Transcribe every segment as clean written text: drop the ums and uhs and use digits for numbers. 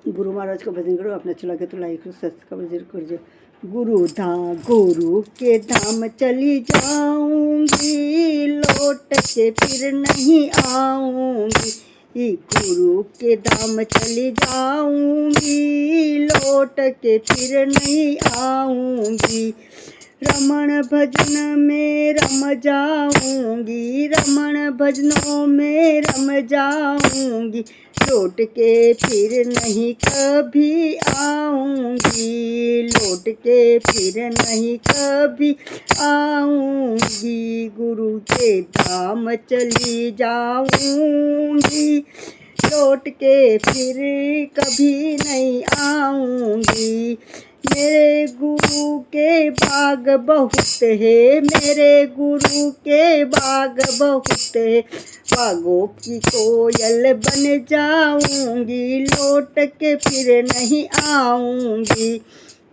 गुरु महाराज का भजन करो। अपना अच्छा लगे तो लाइक करो, सब्सक्राइब जरूर करो। गुरु के धाम चली जाऊंगी, लौट के फिर नहीं आऊंगी। गुरु के धाम चली जाऊंगी, लौट के फिर नहीं आऊंगी। रमण भजन में रम जाऊंगी, रमण भजनों में रम जाऊंगी। लौट के फिर नहीं कभी आऊंगी, लौट के फिर नहीं कभी आऊंगी। गुरु के धाम चली जाऊंगी, लौट के फिर कभी नहीं आऊंगी। मेरे गुरु के बाग बहुत है, मेरे गुरु के बाग बहुत है। बागों की कोयल बन जाऊंगी, लौट के फिर नहीं आऊंगी।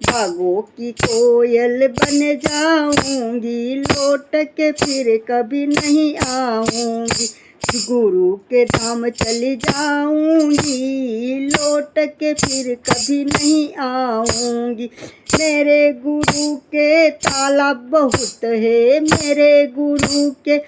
बागों की कोयल बन जाऊंगी, लौट के फिर कभी नहीं आऊंगी। गुरु के धाम चली जाऊंगी, लौट के फिर कभी नहीं आऊंगी। मेरे गुरु के तालाब बहुत है, मेरे गुरु के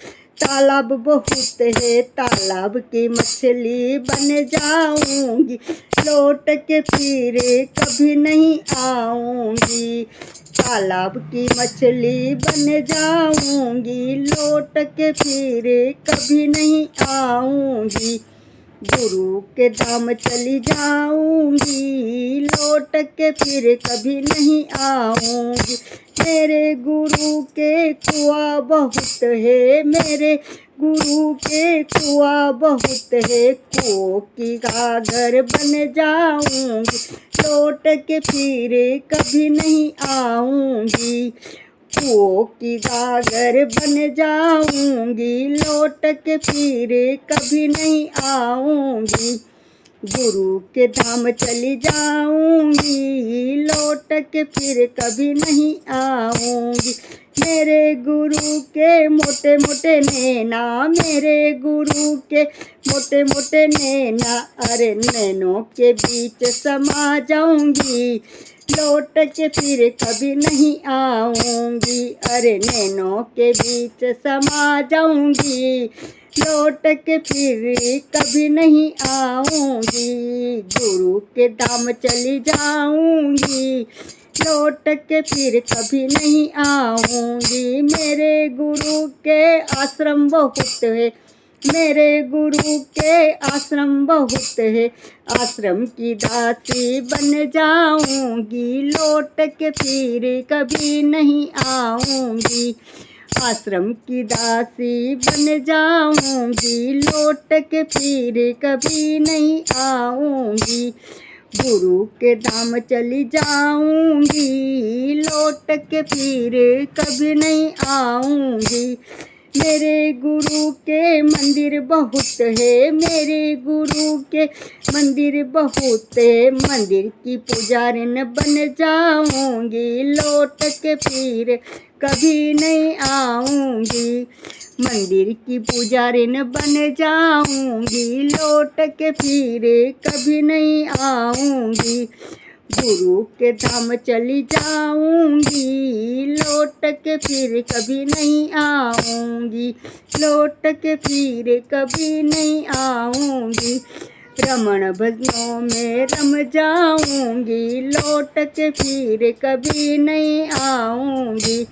तालाब बहुत है। तालाब की मछली बन जाऊंगी, लौट के फिर कभी नहीं आऊंगी। तालाब की मछली बन जाऊंगी, लौट के फिर कभी नहीं आऊंगी। गुरु के धाम चली जाऊंगी, लौट के फिर कभी नहीं आऊंगी। मेरे गुरु के कुआं बहुत है, मेरे गुरु के कुआं बहुत है। कुओं की गागर बन जाऊंगी, लौट के फिर कभी नहीं आऊंगी। कुओं की गागर बन जाऊंगी, लौट के फिर कभी नहीं आऊंगी। गुरु के धाम चली जाऊंगी, लौट के फिर कभी नहीं आऊंगी। मेरे गुरु के मोटे मोटे नैना, मेरे गुरु के मोटे मोटे नैना। अरे नैनों के बीच समा जाऊंगी, लौट के फिर कभी नहीं आऊंगी। अरे नैनों के बीच समा जाऊंगी, लौट के फिर कभी नहीं आऊंगी। गुरु के धाम चली जाऊंगी, लौट के फिर कभी नहीं आऊंगी। मेरे गुरु के आश्रम बहुत है, मेरे गुरु के आश्रम बहुत है। आश्रम की दासी बन जाऊंगी, लौट के फिर कभी नहीं आऊंगी। आश्रम की दासी बन जाऊंगी, लौट के फिर कभी नहीं आऊंगी। गुरु के धाम चली जाऊंगी, लौट के फिर कभी नहीं आऊंगी। मेरे गुरु के मंदिर बहुत है, मेरे गुरु के मंदिर बहुत है। मंदिर की पुजारिन बन जाऊंगी, लौट के फिर कभी नहीं आऊंगी। मंदिर की पुजारिन बन जाऊंगी, लौट के फिर कभी नहीं आऊंगी। गुरु के धाम चली जाऊंगी, लौट के फिर कभी नहीं आऊंगी। लौट के फिर कभी नहीं आऊंगी। रमण भजनों में रम जाऊंगी, लौट के फिर कभी नहीं आऊंगी।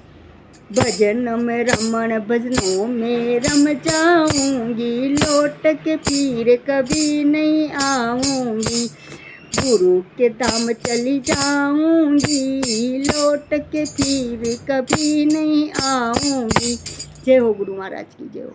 भजन में रमण भजनों में रम जाऊंगी, लौट के फिर कभी नहीं आऊंगी। गुरु के धाम चली जाऊंगी, लौट के फिर कभी नहीं आऊंगी। जय हो गुरु महाराज की जय हो।